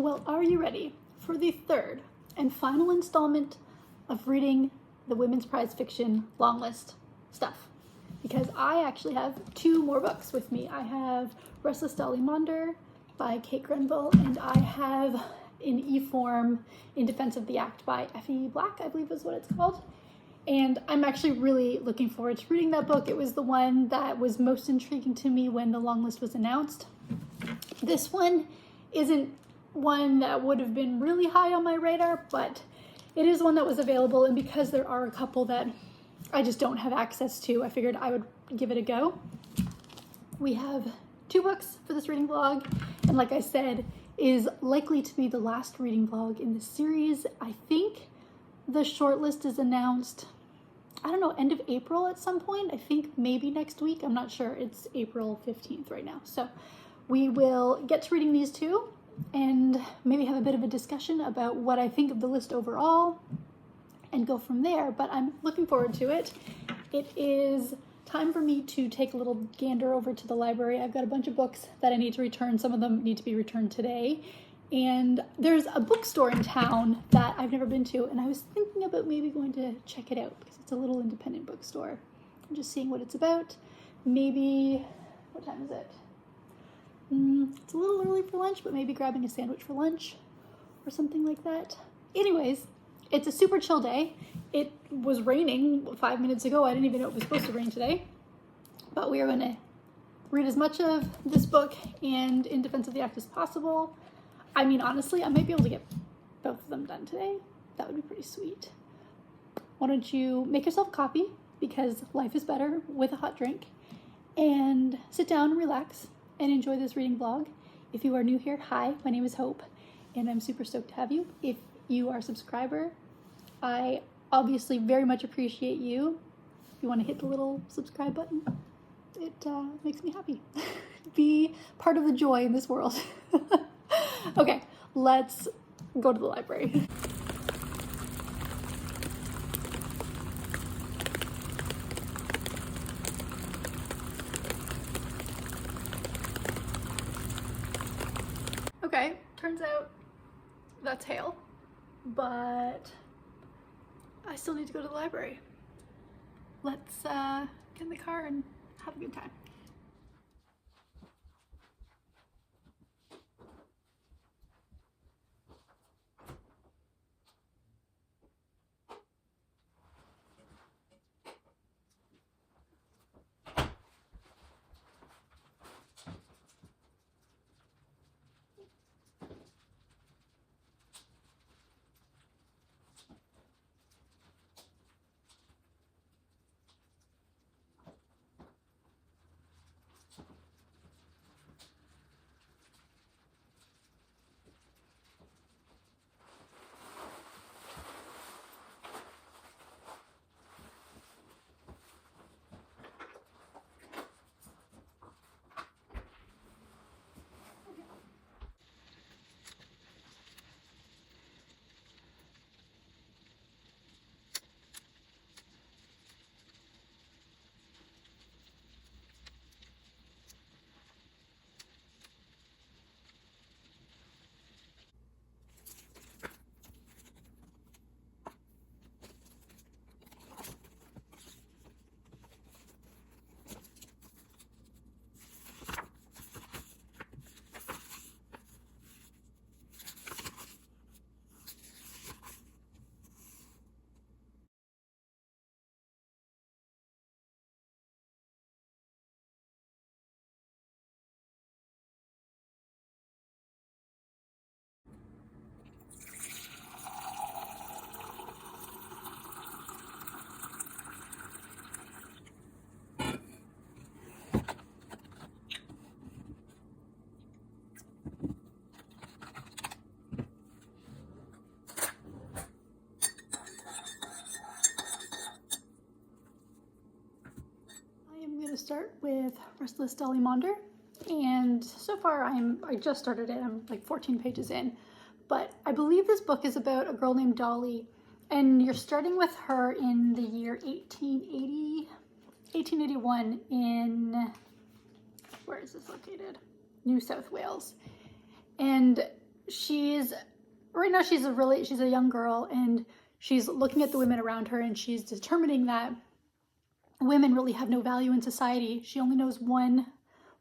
Well, are you ready for the third and final installment of reading the Women's Prize Fiction Longlist stuff? Because I actually have two more books with me. I have Restless Dolly Maunder by Kate Grenville, and I have in e-form In Defense of the Act by Effie Black, I believe is what it's called. And I'm actually really looking forward to reading that book. It was the one that was most intriguing to me when the long list was announced. This one isn't one that would have been really high on my radar, but it is one that was available, and because there are a couple that I just don't have access to, I figured I would give it a go. We have two books for this reading vlog, and like I said, is likely to be the last reading vlog in the series. I think the shortlist is announced, I don't know, end of April at some point. I think maybe next week. I'm not sure. It's April 15th right now. So we will get to reading these two and maybe have a bit of a discussion about what I think of the list overall and go from there. But I'm looking forward to it. It is time for me to take a little gander over to the library. I've got a bunch of books that I need to return. Some of them need to be returned today. And there's a bookstore in town that I've never been to, and I was thinking about maybe going to check it out because it's a little independent bookstore. I'm just seeing what it's about. Maybe, what time is it? It's a little early for lunch, but maybe grabbing a sandwich for lunch or something like that. Anyways, it's a super chill day. It was raining 5 minutes ago. I didn't even know it was supposed to rain today. But we are going to read as much of this book and In Defense of the Act as possible. I mean, honestly, I might be able to get both of them done today. That would be pretty sweet. Why don't you make yourself a coffee, because life is better with a hot drink, and sit down, relax, and enjoy this reading vlog. If you are new here, hi, my name is Hope, and I'm super stoked to have you. If you are a subscriber, I obviously very much appreciate you. If you want to hit the little subscribe button, it makes me happy. Be part of the joy in this world. Okay, let's go to the library. Okay, turns out that's hail, but I still need to go to the library. Let's get in the car and have a good time. To start with Restless Dolly Maunder, and so far I just started it. I'm like 14 pages in, but I believe this book is about a girl named Dolly, and you're starting with her in the year 1881 in, where is this located? New South Wales. And right now she's a young girl, and she's looking at the women around her, and she's determining that women really have no value in society. She only knows one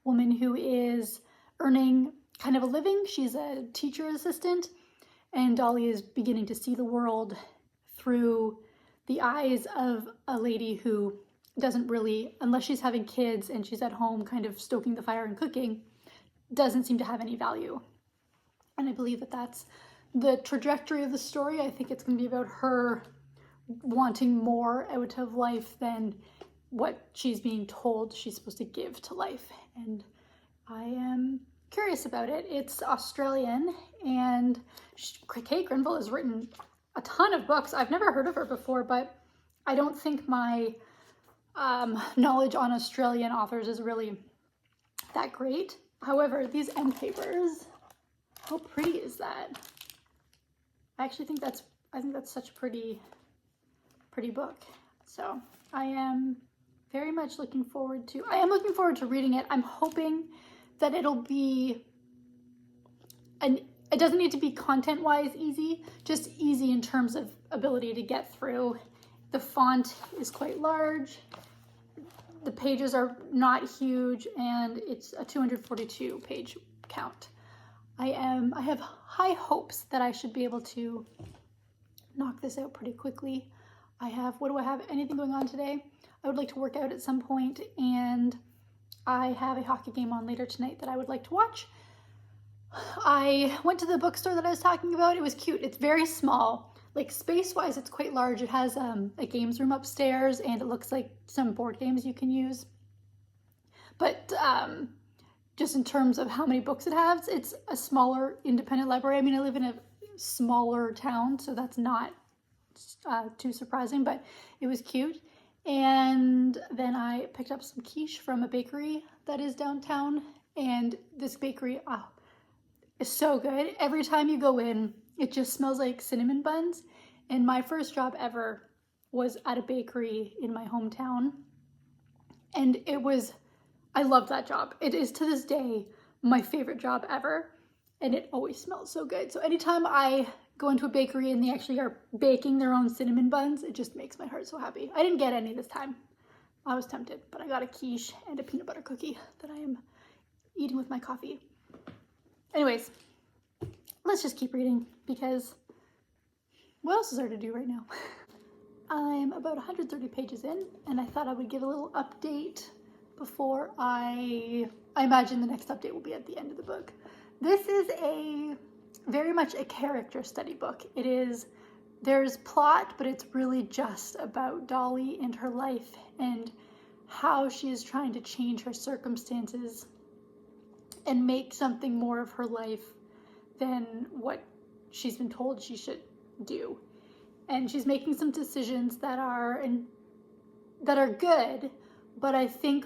woman who is earning kind of a living. She's a teacher assistant, and Dolly is beginning to see the world through the eyes of a lady who doesn't really, unless she's having kids and she's at home kind of stoking the fire and cooking, doesn't seem to have any value. And I believe that that's the trajectory of the story. I think it's going to be about her wanting more out of life than what she's being told she's supposed to give to life. And I am curious about it. It's Australian, and Kate Grenville has written a ton of books. I've never heard of her before, but I don't think my knowledge on Australian authors is really that great. However, these end papers, how pretty is that? I think that's such a pretty book. So I am very much looking forward to reading it. I'm hoping that it'll be it doesn't need to be content-wise easy, just easy in terms of ability to get through. The font is quite large, the pages are not huge, and it's a 242 page count. I have high hopes that I should be able to knock this out pretty quickly. What do I have? Anything going on today? I would like to work out at some point, and I have a hockey game on later tonight that I would like to watch. I went to the bookstore that I was talking about. It was cute. It's very small. Like, space-wise, it's quite large. It has a games room upstairs, and it looks like some board games you can use. But just in terms of how many books it has, it's a smaller independent library. I mean, I live in a smaller town, so that's not too surprising, but it was cute. And then I picked up some quiche from a bakery that is downtown, and this bakery is so good. Every time you go in, it just smells like cinnamon buns. And my first job ever was at a bakery in my hometown, and I loved that job. It is to this day my favorite job ever, and it always smells so good. So anytime I go into a bakery and they actually are baking their own cinnamon buns, it just makes my heart so happy. I didn't get any this time. I was tempted, but I got a quiche and a peanut butter cookie that I am eating with my coffee. Anyways, let's just keep reading, because what else is there to do right now? I'm about 130 pages in, and I thought I would give a little update before I imagine the next update will be at the end of the book. This is very much a character study book. There's plot, but it's really just about Dolly and her life and how she is trying to change her circumstances and make something more of her life than what she's been told she should do. And she's making some decisions that are good, but I think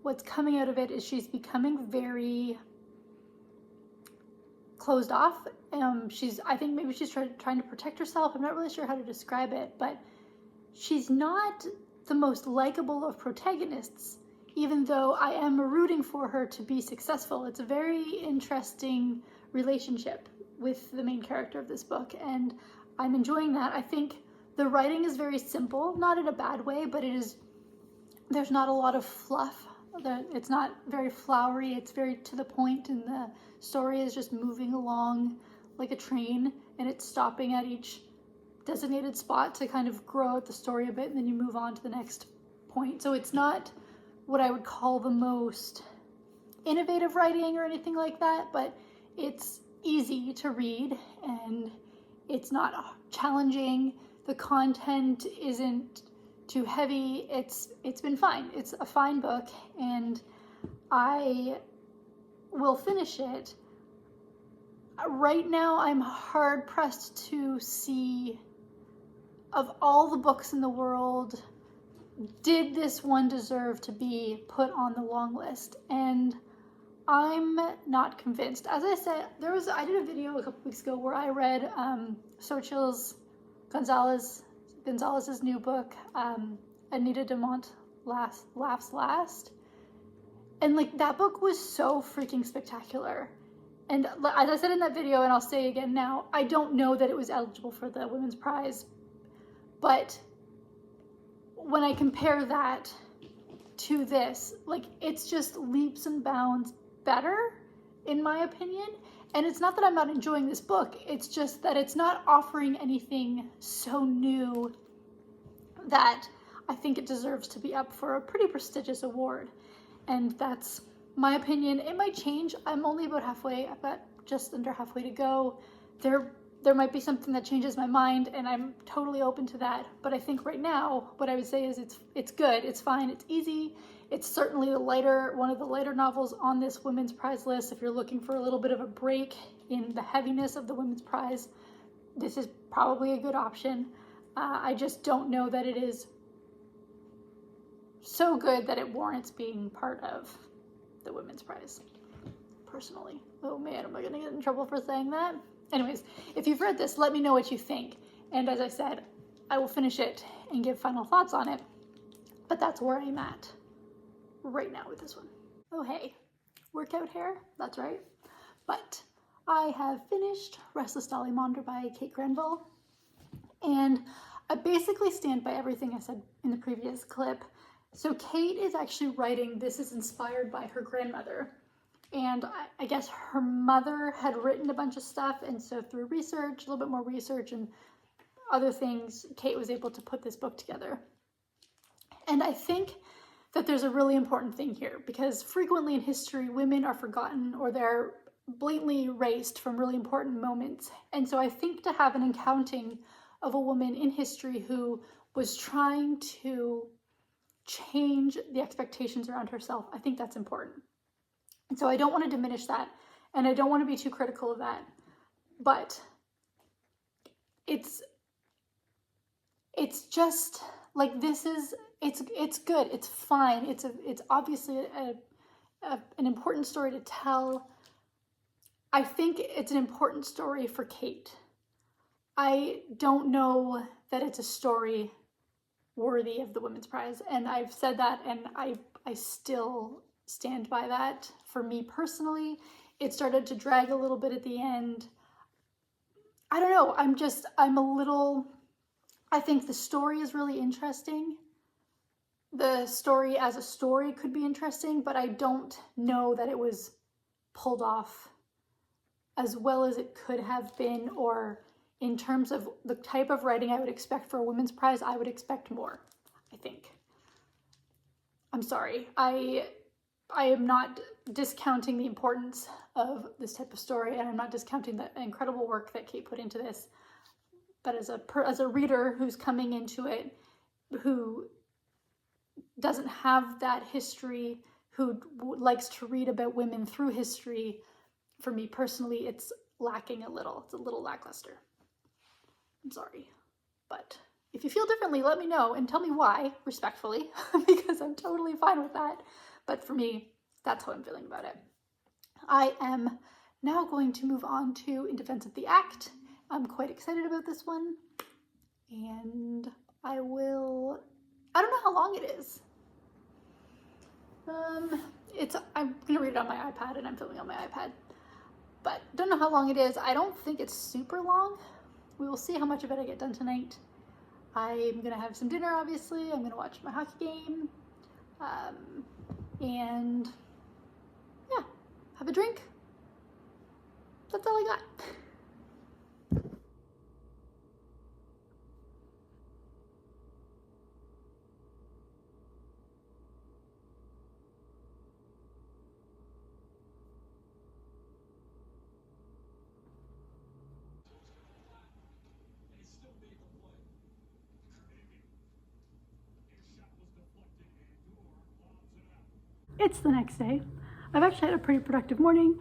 what's coming out of it is she's becoming very closed off. I think maybe she's trying to protect herself. I'm not really sure how to describe it, but she's not the most likable of protagonists, even though I am rooting for her to be successful. It's a very interesting relationship with the main character of this book, and I'm enjoying that. I think the writing is very simple, not in a bad way, but there's not a lot of fluff. It's not very flowery. It's very to the point, and the story is just moving along like a train, and it's stopping at each designated spot to kind of grow out the story a bit, and then you move on to the next point. So it's not what I would call the most innovative writing or anything like that, but it's easy to read, and it's not challenging. The content isn't too heavy. It's been fine. It's a fine book, and I will finish it. Right now, I'm hard pressed to see, of all the books in the world, did this one deserve to be put on the long list? And I'm not convinced. As I said, I did a video a couple weeks ago where I read Xochitl Gonzalez's new book, Anita Dumont Laughs Last. And like, that book was so freaking spectacular. And as I said in that video, and I'll say again now, I don't know that it was eligible for the Women's Prize, but when I compare that to this, like, it's just leaps and bounds better, in my opinion. And it's not that I'm not enjoying this book, it's just that it's not offering anything so new that I think it deserves to be up for a pretty prestigious award. And that's my opinion. It might change. I'm only about halfway. I've got just under halfway to go. There might be something that changes my mind, and I'm totally open to that. But I think right now, what I would say is it's good, it's fine, it's easy. It's certainly one of the lighter novels on this Women's Prize list. If you're looking for a little bit of a break in the heaviness of the Women's Prize, this is probably a good option. I just don't know that it is so good that it warrants being part of the Women's Prize, personally. Oh man, am I gonna get in trouble for saying that? Anyways, if you've read this, let me know what you think. And as I said, I will finish it and give final thoughts on it. But that's where I'm at right now with this one. Oh hey, workout hair, that's right. But I have finished Restless Dolly Maunder by Kate Granville. And I basically stand by everything I said in the previous clip. So Kate is actually writing, this is inspired by her grandmother. And I guess her mother had written a bunch of stuff, and so through research, a little bit more research and other things, Kate was able to put this book together. And I think that there's a really important thing here, because frequently in history, women are forgotten or they're blatantly erased from really important moments. And so I think to have an accounting of a woman in history who was trying to change the expectations around herself, I think that's important. And so I don't want to diminish that, and I don't want to be too critical of that, but it's just like, it's good, it's fine, it's obviously an important story to tell. I think it's an important story for Kate. I don't know that it's a story worthy of the Women's Prize, and I've said that, and I still stand by that. For me personally, it started to drag a little bit at the end. I don't know, I think the story is really interesting. The story as a story could be interesting, but I don't know that it was pulled off as well as it could have been, or in terms of the type of writing I would expect for a Women's Prize, I would expect more, I think. I'm sorry, I am not discounting the importance of this type of story, and I'm not discounting the incredible work that Kate put into this. But as a reader who's coming into it, who doesn't have that history, who likes to read about women through history, for me personally, it's lacking a little. It's a little lackluster. I'm sorry. But if you feel differently, let me know and tell me why, respectfully, because I'm totally fine with that. But for me, that's how I'm feeling about it. I am now going to move on to In Defense of the Act. I'm quite excited about this one. And I don't know how long it is. I'm gonna read it on my iPad, and I'm filming on my iPad. But don't know how long it is. I don't think it's super long. We will see how much of it I get done tonight. I'm gonna have some dinner, obviously. I'm gonna watch my hockey game. And yeah, have a drink. That's all I got. It's the next day. I've actually had a pretty productive morning.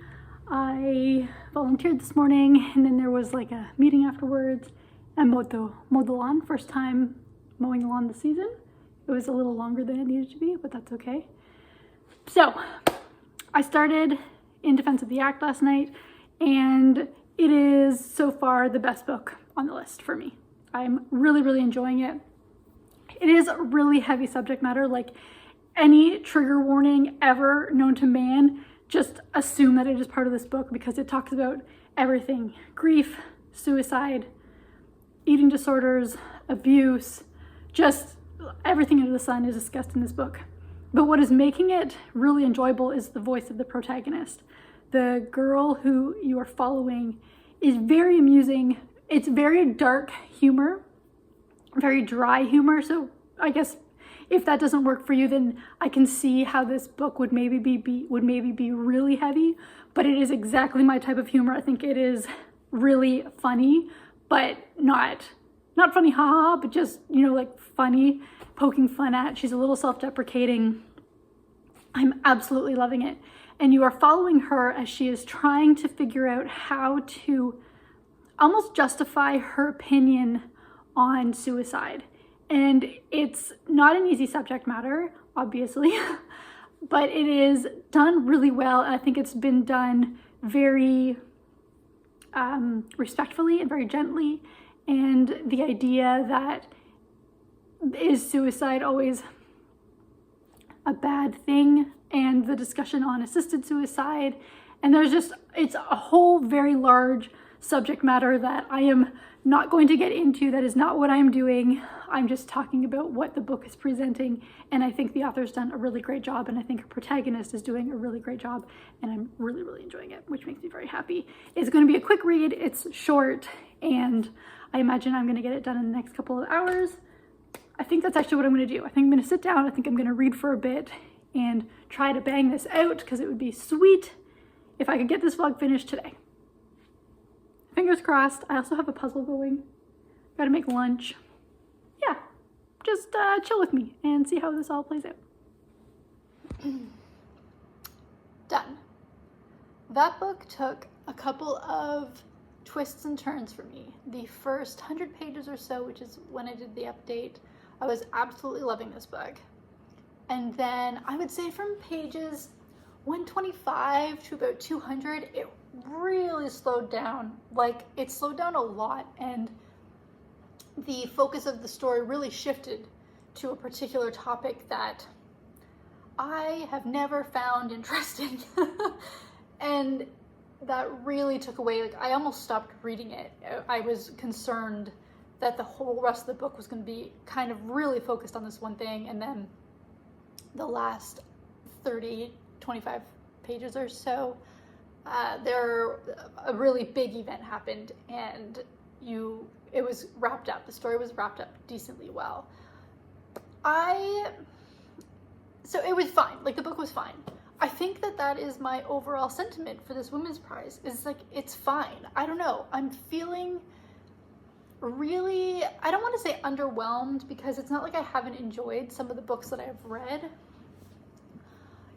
I volunteered this morning, and then there was like a meeting afterwards. I mowed the lawn, first time mowing the lawn this season. It was a little longer than it needed to be, but that's okay. So I started In Defense of the Act last night, and it is so far the best book on the list for me. I'm really, really enjoying it. It is a really heavy subject matter, like any trigger warning ever known to man, just assume that it is part of this book because it talks about everything: grief, suicide, eating disorders, abuse, just everything under the sun is discussed in this book. But what is making it really enjoyable is the voice of the protagonist. The girl who you are following is very amusing. It's very dark humor, very dry humor. So I guess if that doesn't work for you, then I can see how this book would maybe be really heavy, but it is exactly my type of humor. I think it is really funny, but not funny haha, but just, like funny, poking fun at. She's a little self-deprecating. I'm absolutely loving it. And you are following her as she is trying to figure out how to almost justify her opinion on suicide. And it's not an easy subject matter, obviously, but it is done really well. And I think it's been done very respectfully and very gently. And the idea that, is suicide always a bad thing, and the discussion on assisted suicide, and it's a whole very large subject matter that I am not going to get into. That is not what I'm doing. I'm just talking about what the book is presenting, and I think the author's done a really great job, and I think her protagonist is doing a really great job, and I'm really, really enjoying it, which makes me very happy. It's going to be a quick read. It's short, and I imagine I'm going to get it done in the next couple of hours. I think that's actually what I'm going to do. I think I'm going to sit down. I think I'm going to read for a bit and try to bang this out, because it would be sweet if I could get this vlog finished today. Fingers crossed. I also have a puzzle going. Gotta make lunch. Yeah, just chill with me and see how this all plays out. Done. That book took a couple of twists and turns for me. The first 100 pages or so, which is when I did the update, I was absolutely loving this book. And then I would say from pages 125 to about 200, it really slowed down. Like, it slowed down a lot, and the focus of the story really shifted to a particular topic that I have never found interesting. And that really took away, like, I almost stopped reading it. I was concerned that the whole rest of the book was going to be kind of really focused on this one thing, and then the last 25 pages or so, a really big event happened, and it was wrapped up. The story was wrapped up decently well. So it was fine. Like, the book was fine. I think that is my overall sentiment for this Women's Prize. Is like, it's fine. I don't know. I'm feeling really, I don't want to say underwhelmed, because it's not like I haven't enjoyed some of the books that I've read.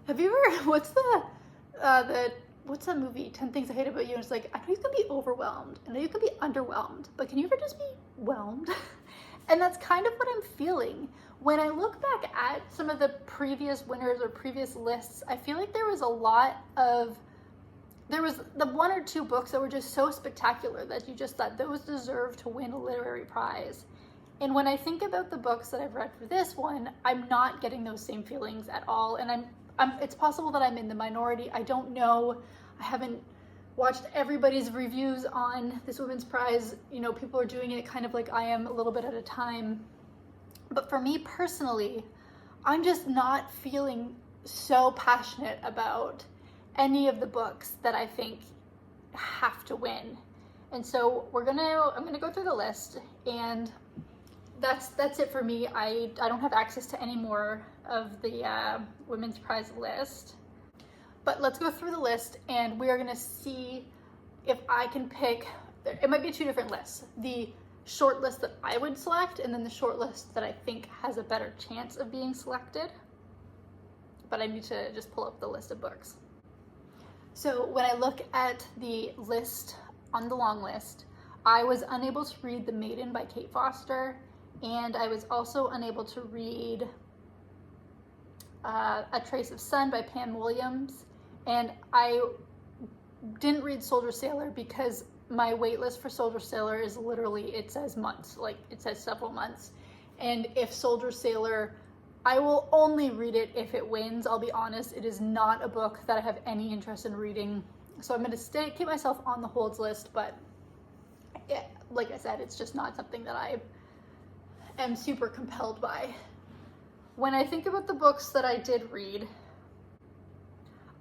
Have you ever, what's that movie, 10 Things I Hate About You? And it's like, I know you can be overwhelmed. I know you can be underwhelmed, but can you ever just be whelmed? And that's kind of what I'm feeling. When I look back at some of the previous winners or previous lists, I feel like there was the one or two books that were just so spectacular that you just thought those deserve to win a literary prize. And when I think about the books that I've read for this one, I'm not getting those same feelings at all. And it's possible that I'm in the minority. I don't know. I haven't watched everybody's reviews on this Women's Prize. People are doing it kind of like I am, a little bit at a time. But for me personally, I'm just not feeling so passionate about any of the books that I think have to win. And so I'm gonna go through the list, and that's it for me. I don't have access to any more of the Women's Prize list. But let's go through the list, and we are gonna see if I can pick, it might be two different lists. The short list that I would select, and then the short list that I think has a better chance of being selected. But I need to just pull up the list of books. So when I look at the list on the long list, I was unable to read The Maiden by Kate Foster, and I was also unable to read A Trace of Sun by Pam Williams, and I didn't read Soldier Sailor because my wait list for Soldier Sailor is literally, it says months, like it says several months. And if Soldier Sailor I will only read it if it wins. I'll be honest, it is not a book that I have any interest in reading. So I'm going to keep myself on the holds list, but like I said, it's just not something that I am super compelled by. When I think about the books that I did read,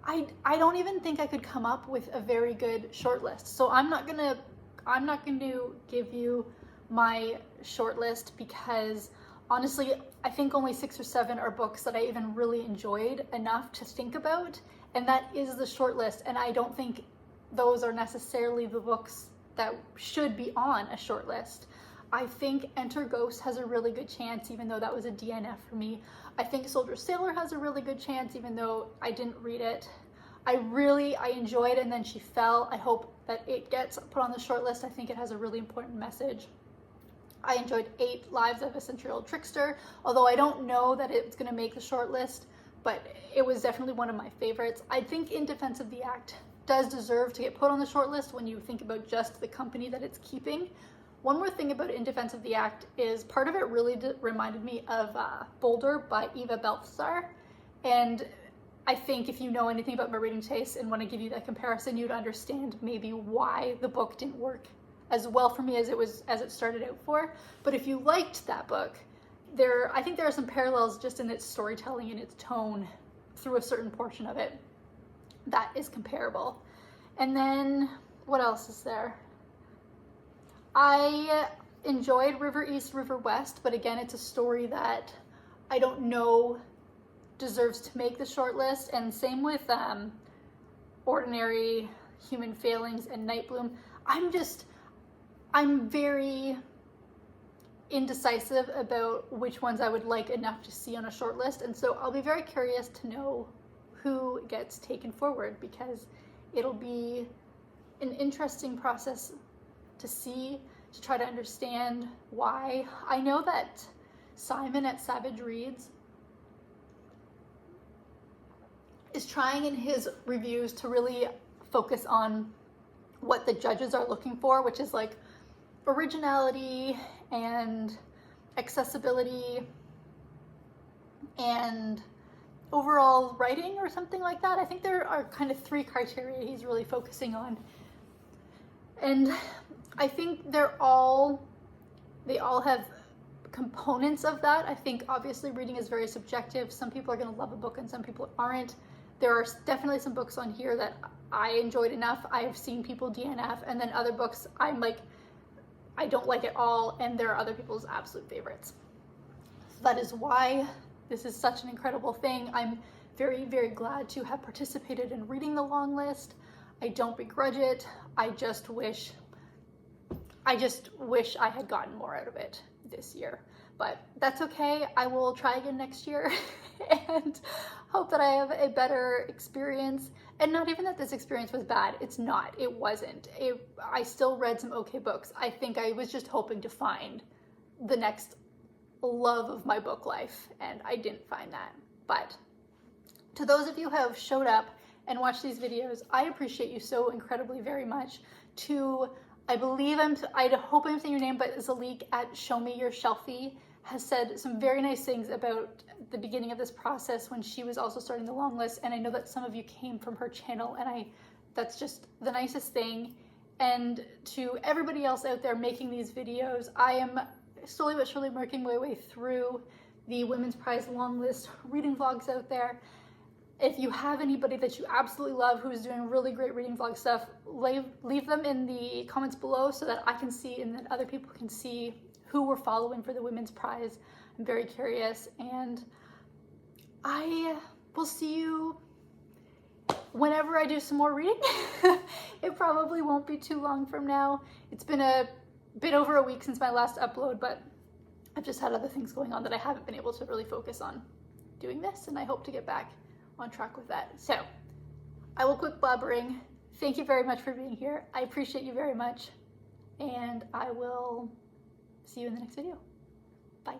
I don't even think I could come up with a very good short list. So I'm not going to give you my short list because honestly, I think only 6 or 7 are books that I even really enjoyed enough to think about, and that is the short list, and I don't think those are necessarily the books that should be on a short list. I think Enter Ghost has a really good chance, even though that was a DNF for me. I think Soldier Sailor has a really good chance, even though I didn't read it. I enjoyed it, and then she fell. I hope that it gets put on the short list. I think it has a really important message. I enjoyed 8 Lives of a Century-Old Trickster, although I don't know that it's going to make the short list, but it was definitely one of my favorites. I think In Defense of the Act does deserve to get put on the short list when you think about just the company that it's keeping. One more thing about In Defense of the Act is part of it really reminded me of Boulder by Eva Belfsar, and I think if you know anything about my reading taste and want to give you that comparison, you'd understand maybe why the book didn't work as well for me as it started out for. But if you liked that book, I think there are some parallels just in its storytelling and its tone through a certain portion of it that is comparable. And then what else is there? I enjoyed River East, River West, but again, it's a story that I don't know deserves to make the short list. And same with Ordinary Human Failings and Night Bloom. I'm very indecisive about which ones I would like enough to see on a short list, and so I'll be very curious to know who gets taken forward, because it'll be an interesting process to see, to try to understand why. I know that Simon at Savage Reads is trying in his reviews to really focus on what the judges are looking for, which is like originality and accessibility and overall writing or something like that. I think there are kind of 3 criteria he's really focusing on. And I think they all have components of that. I think obviously reading is very subjective. Some people are going to love a book and some people aren't. There are definitely some books on here that I enjoyed enough. I've seen people DNF, and then other books I'm like, I don't like at all, and there are other people's absolute favorites. So that is why this is such an incredible thing. I'm very, very glad to have participated in reading the long list. I don't begrudge it. I just wish I had gotten more out of it this year, but that's okay. I will try again next year and hope that I have a better experience. And not even that this experience was bad. It's not. It wasn't. I still read some okay books. I think I was just hoping to find the next love of my book life, and I didn't find that. But to those of you who have showed up and watched these videos, I appreciate you so incredibly very much. I hope I'm saying your name, but Zalik at Show Me Your Shelfie has said some very nice things about the beginning of this process when she was also starting the long list, and I know that some of you came from her channel, and that's just the nicest thing. And to everybody else out there making these videos, I am slowly but surely working my way through the Women's Prize long list reading vlogs out there. If you have anybody that you absolutely love who's doing really great reading vlog stuff, leave them in the comments below so that I can see and that other people can see who we're following for the Women's Prize. I'm very curious, and I will see you whenever I do some more reading. It probably won't be too long from now. It's been a bit over a week since my last upload, but I've just had other things going on that I haven't been able to really focus on doing this, and I hope to get back on track with that. So I will quit blabbering. Thank you very much for being here. I appreciate you very much, and I will see you in the next video. Bye.